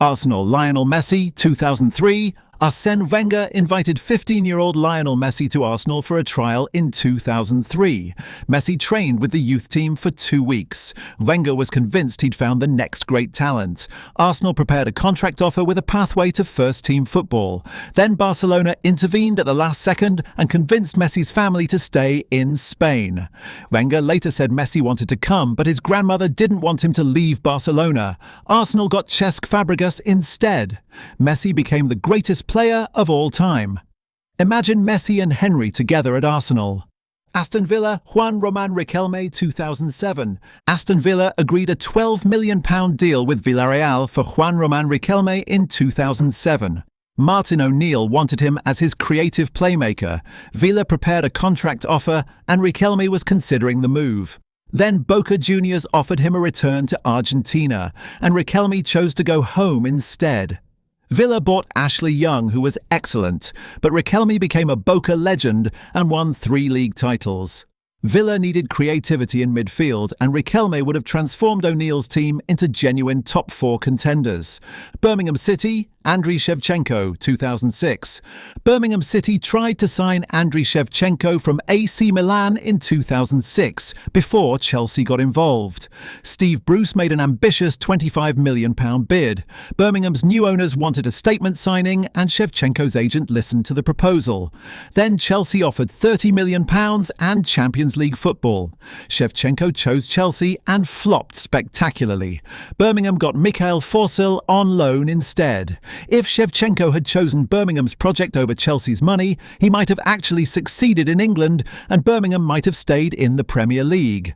Arsenal Lionel Messi, 2003. Arsène Wenger invited 15-year-old Lionel Messi to Arsenal for a trial in 2003. Messi trained with the youth team for 2 weeks. Wenger was convinced he'd found the next great talent. Arsenal prepared a contract offer with a pathway to first-team football. Then Barcelona intervened at the last second and convinced Messi's family to stay in Spain. Wenger later said Messi wanted to come, but his grandmother didn't want him to leave Barcelona. Arsenal got Cesc Fabregas instead. Messi became the greatest player of all time. Imagine Messi and Henry together at Arsenal. Aston Villa, Juan Román Riquelme, 2007. Aston Villa agreed a £12 million deal with Villarreal for Juan Román Riquelme in 2007. Martin O'Neill wanted him as his creative playmaker. Villa prepared a contract offer and Riquelme was considering the move. Then Boca Juniors offered him a return to Argentina, and Riquelme chose to go home instead. Villa bought Ashley Young, who was excellent, but Riquelme became a Boca legend and won 3 league titles. Villa needed creativity in midfield, and Riquelme would have transformed O'Neill's team into genuine top 4 contenders. Birmingham City, Andriy Shevchenko, 2006. Birmingham City tried to sign Andriy Shevchenko from AC Milan in 2006, before Chelsea got involved. Steve Bruce made an ambitious £25 million bid. Birmingham's new owners wanted a statement signing, and Shevchenko's agent listened to the proposal. Then Chelsea offered £30 million and Champions League football. Shevchenko chose Chelsea and flopped spectacularly. Birmingham got Mikhail Forsil on loan instead. If Shevchenko had chosen Birmingham's project over Chelsea's money, he might have actually succeeded in England and Birmingham might have stayed in the Premier League.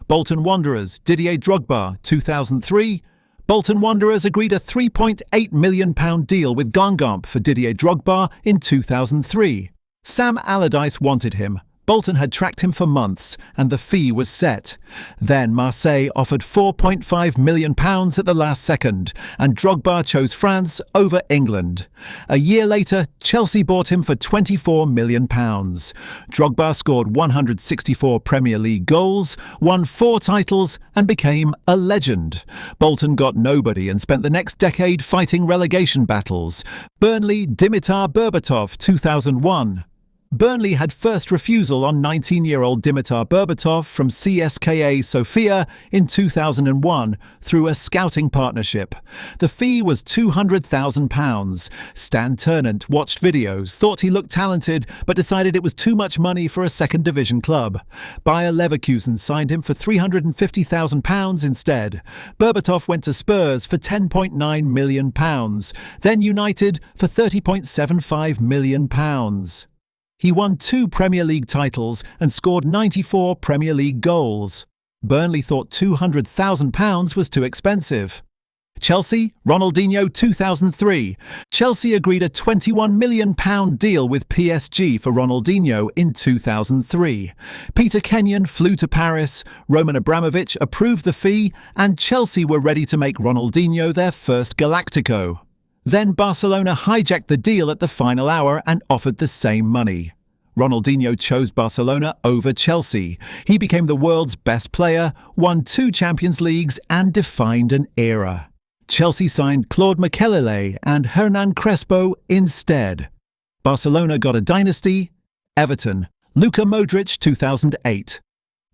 Bolton Wanderers, Didier Drogba, 2003. Bolton Wanderers agreed a £3.8 million deal with Guingamp for Didier Drogba in 2003. Sam Allardyce wanted him. Bolton had tracked him for months, and the fee was set. Then Marseille offered £4.5 million at the last second, and Drogba chose France over England. A year later, Chelsea bought him for £24 million. Drogba scored 164 Premier League goals, won 4 titles, and became a legend. Bolton got nobody and spent the next decade fighting relegation battles. Burnley, Dimitar Berbatov, 2001. Burnley had first refusal on 19-year-old Dimitar Berbatov from CSKA Sofia in 2001 through a scouting partnership. The fee was £200,000. Stan Ternent watched videos, thought he looked talented, but decided it was too much money for a second-division club. Bayer Leverkusen signed him for £350,000 instead. Berbatov went to Spurs for £10.9 million, then United for £30.75 million. He won 2 Premier League titles and scored 94 Premier League goals. Burnley thought £200,000 was too expensive. Chelsea, Ronaldinho, 2003. Chelsea agreed a £21 million deal with PSG for Ronaldinho in 2003. Peter Kenyon flew to Paris, Roman Abramovich approved the fee, and Chelsea were ready to make Ronaldinho their first Galactico. Then Barcelona hijacked the deal at the final hour and offered the same money. Ronaldinho chose Barcelona over Chelsea. He became the world's best player, won 2 Champions Leagues and defined an era. Chelsea signed Claude Makelele and Hernan Crespo instead. Barcelona got a dynasty. Everton, Luka Modric, 2008.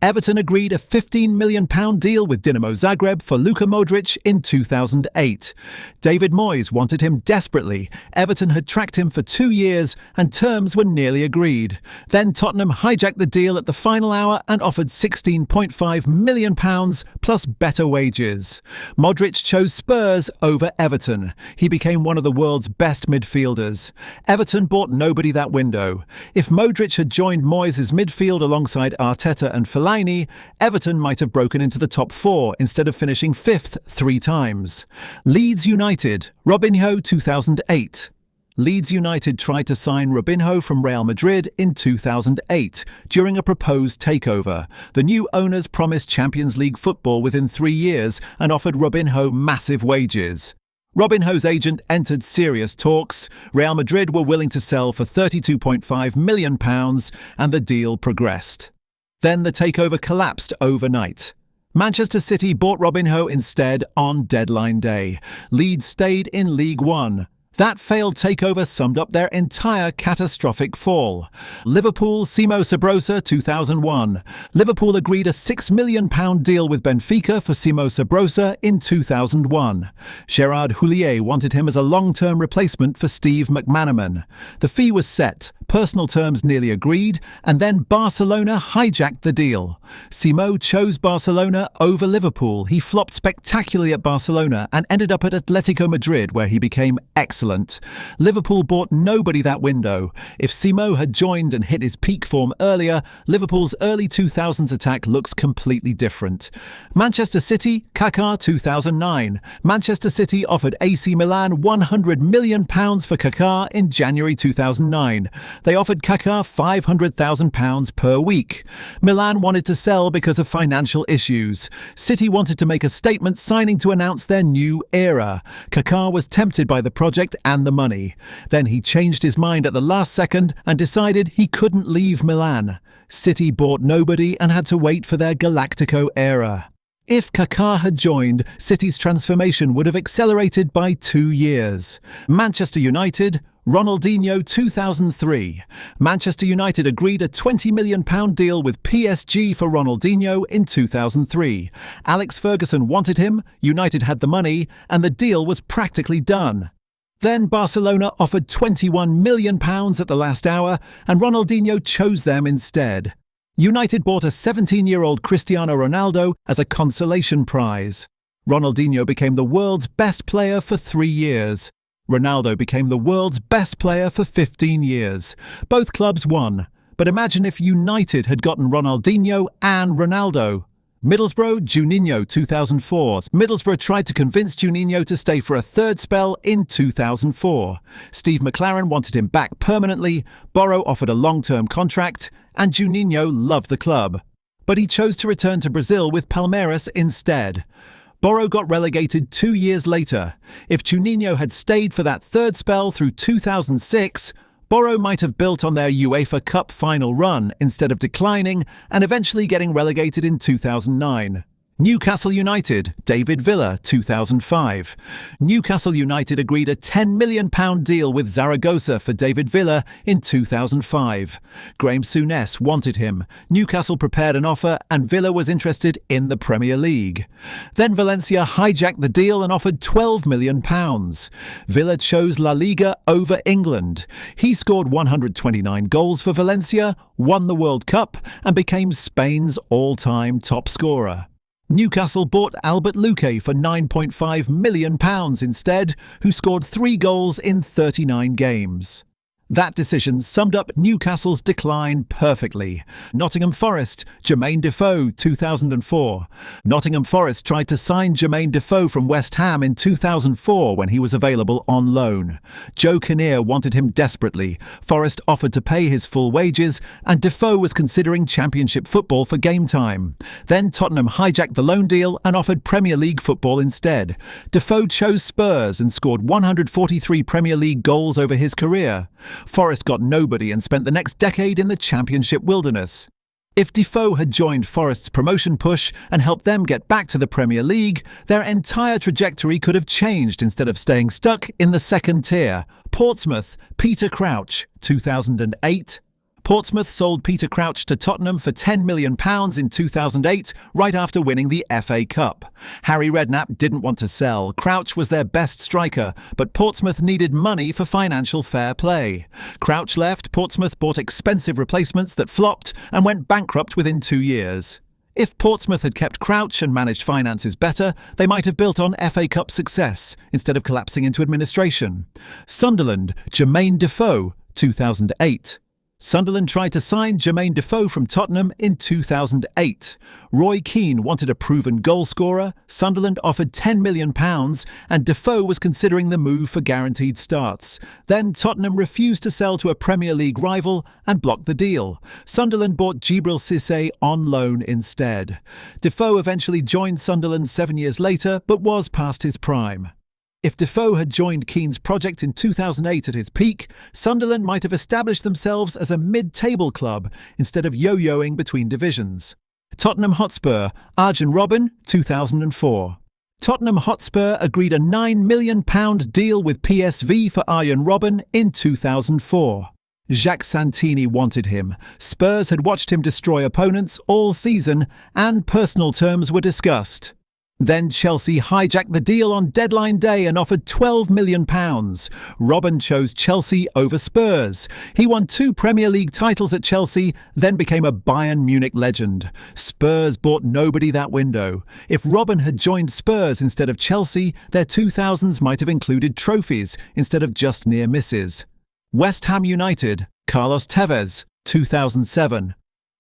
Everton agreed a £15 million deal with Dinamo Zagreb for Luka Modric in 2008. David Moyes wanted him desperately. Everton had tracked him for 2 years and terms were nearly agreed. Then Tottenham hijacked the deal at the final hour and offered £16.5 million plus better wages. Modric chose Spurs over Everton. He became one of the world's best midfielders. Everton bought nobody that window. If Modric had joined Moyes' midfield alongside Arteta and Fellaini, Everton might have broken into the top 4 instead of finishing 5th 3 times. Leeds United, Robinho, 2008. Leeds United tried to sign Robinho from Real Madrid in 2008 during a proposed takeover. The new owners promised Champions League football within 3 years and offered Robinho massive wages. Robinho's agent entered serious talks. Real Madrid were willing to sell for £32.5 million and the deal progressed. Then the takeover collapsed overnight. Manchester City bought Robinho instead on deadline day. Leeds stayed in League One. That failed takeover summed up their entire catastrophic fall. Liverpool, Simo Sabrosa, 2001. Liverpool agreed a £6 million deal with Benfica for Simo Sabrosa in 2001. Gerard Houllier wanted him as a long-term replacement for Steve McManaman. The fee was set, personal terms nearly agreed, and then Barcelona hijacked the deal. Simo chose Barcelona over Liverpool. He flopped spectacularly at Barcelona and ended up at Atletico Madrid, where he became excellent. Liverpool bought nobody that window. If Simo had joined and hit his peak form earlier, Liverpool's early 2000s attack looks completely different. Manchester City, Kaká, 2009. Manchester City offered AC Milan £100 million for Kaká in January 2009. They offered Kaká £500,000 per week. Milan wanted to sell because of financial issues. City wanted to make a statement signing to announce their new era. Kaká was tempted by the project and the money. Then he changed his mind at the last second and decided he couldn't leave Milan. City bought nobody and had to wait for their Galactico era. If Kaká had joined, City's transformation would have accelerated by 2 years. Manchester United, Ronaldinho, 2003. Manchester United agreed a £20 million deal with PSG for Ronaldinho in 2003. Alex Ferguson wanted him, United had the money, and the deal was practically done. Then Barcelona offered £21 million at the last hour, and Ronaldinho chose them instead. United bought a 17-year-old Cristiano Ronaldo as a consolation prize. Ronaldinho became the world's best player for 3 years. Ronaldo became the world's best player for 15 years. Both clubs won. But imagine if United had gotten Ronaldinho and Ronaldo. Middlesbrough, Juninho, 2004. Middlesbrough tried to convince Juninho to stay for a third spell in 2004. Steve McLaren wanted him back permanently, Borro offered a long-term contract, and Juninho loved the club. But he chose to return to Brazil with Palmeiras instead. Borro got relegated 2 years later. If Juninho had stayed for that third spell through 2006, Borro might have built on their UEFA Cup final run instead of declining and eventually getting relegated in 2009. Newcastle United, David Villa, 2005. Newcastle United agreed a £10 million deal with Zaragoza for David Villa in 2005. Graham Souness wanted him. Newcastle prepared an offer and Villa was interested in the Premier League. Then Valencia hijacked the deal and offered £12 million. Villa chose La Liga over England. He scored 129 goals for Valencia, won the World Cup and became Spain's all-time top scorer. Newcastle bought Albert Luque for £9.5 million instead, who scored 3 goals in 39 games. That decision summed up Newcastle's decline perfectly. Nottingham Forest, Jermaine Defoe, 2004. Nottingham Forest tried to sign Jermaine Defoe from West Ham in 2004 when he was available on loan. Joe Kinnear wanted him desperately. Forest offered to pay his full wages, and Defoe was considering Championship football for game time. Then Tottenham hijacked the loan deal and offered Premier League football instead. Defoe chose Spurs and scored 143 Premier League goals over his career. Forest got nobody and spent the next decade in the Championship wilderness. If Defoe had joined Forest's promotion push and helped them get back to the Premier League, their entire trajectory could have changed instead of staying stuck in the second tier. Portsmouth, Peter Crouch, 2008. Portsmouth sold Peter Crouch to Tottenham for £10 million in 2008, right after winning the FA Cup. Harry Redknapp didn't want to sell. Crouch was their best striker, but Portsmouth needed money for financial fair play. Crouch left, Portsmouth bought expensive replacements that flopped and went bankrupt within 2 years. If Portsmouth had kept Crouch and managed finances better, they might have built on FA Cup success, instead of collapsing into administration. Sunderland, Jermaine Defoe, 2008. Sunderland tried to sign Jermaine Defoe from Tottenham in 2008. Roy Keane wanted a proven goalscorer, Sunderland offered £10 million, and Defoe was considering the move for guaranteed starts. Then Tottenham refused to sell to a Premier League rival and blocked the deal. Sunderland bought Djibril Cissé on loan instead. Defoe eventually joined Sunderland 7 years later, but was past his prime. If Defoe had joined Keane's project in 2008 at his peak, Sunderland might have established themselves as a mid-table club instead of yo-yoing between divisions. Tottenham Hotspur, Arjen Robben, 2004. Tottenham Hotspur agreed a £9 million deal with PSV for Arjen Robben in 2004. Jacques Santini wanted him, Spurs had watched him destroy opponents all season, and personal terms were discussed. Then Chelsea hijacked the deal on deadline day and offered £12 million. Robben chose Chelsea over Spurs. He won 2 Premier League titles at Chelsea, then became a Bayern Munich legend. Spurs bought nobody that window. If Robben had joined Spurs instead of Chelsea, their 2000s might have included trophies instead of just near misses. West Ham United, Carlos Tevez, 2007.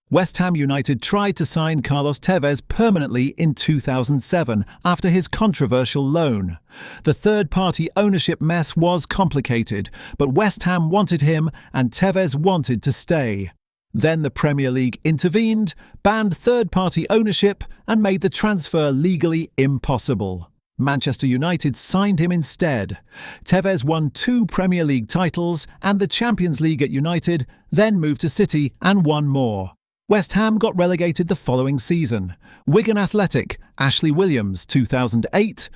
West Ham United tried to sign Carlos Tevez permanently in 2007 after his controversial loan. The third-party ownership mess was complicated, but West Ham wanted him and Tevez wanted to stay. Then the Premier League intervened, banned third-party ownership and made the transfer legally impossible. Manchester United signed him instead. Tevez won 2 Premier League titles and the Champions League at United, then moved to City and won more. West Ham got relegated the following season. Wigan Athletic, Ashley Williams, 2008.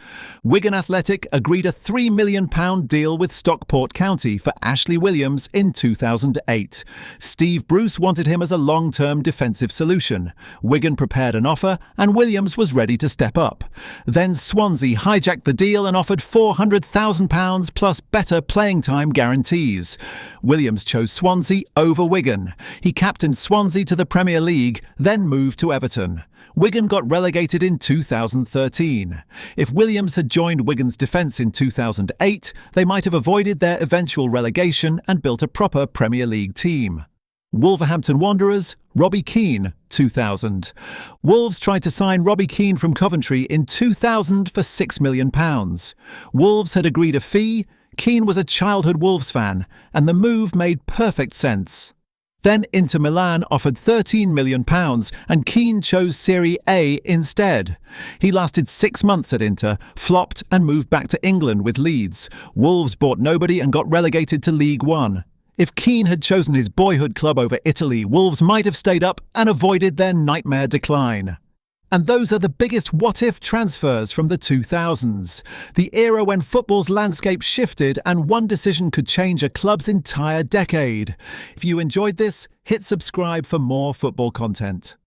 Wigan Athletic agreed a £3 million deal with Stockport County for Ashley Williams in 2008. Steve Bruce wanted him as a long-term defensive solution. Wigan prepared an offer and Williams was ready to step up. Then Swansea hijacked the deal and offered £400,000 plus better playing time guarantees. Williams chose Swansea over Wigan. He captained Swansea to the Premier League, then moved to Everton. Wigan got relegated in 2013. If Williams had joined Wigan's defence in 2008, they might have avoided their eventual relegation and built a proper Premier League team. Wolverhampton Wanderers, Robbie Keane, 2000. Wolves tried to sign Robbie Keane from Coventry in 2000 for £6 million. Wolves had agreed a fee, Keane was a childhood Wolves fan, and the move made perfect sense. Then Inter Milan offered £13 million and Keane chose Serie A instead. He lasted 6 months at Inter, flopped and moved back to England with Leeds. Wolves bought nobody and got relegated to League One. If Keane had chosen his boyhood club over Italy, Wolves might have stayed up and avoided their nightmare decline. And those are the biggest what-if transfers from the 2000s. The era when football's landscape shifted and one decision could change a club's entire decade. If you enjoyed this, hit subscribe for more football content.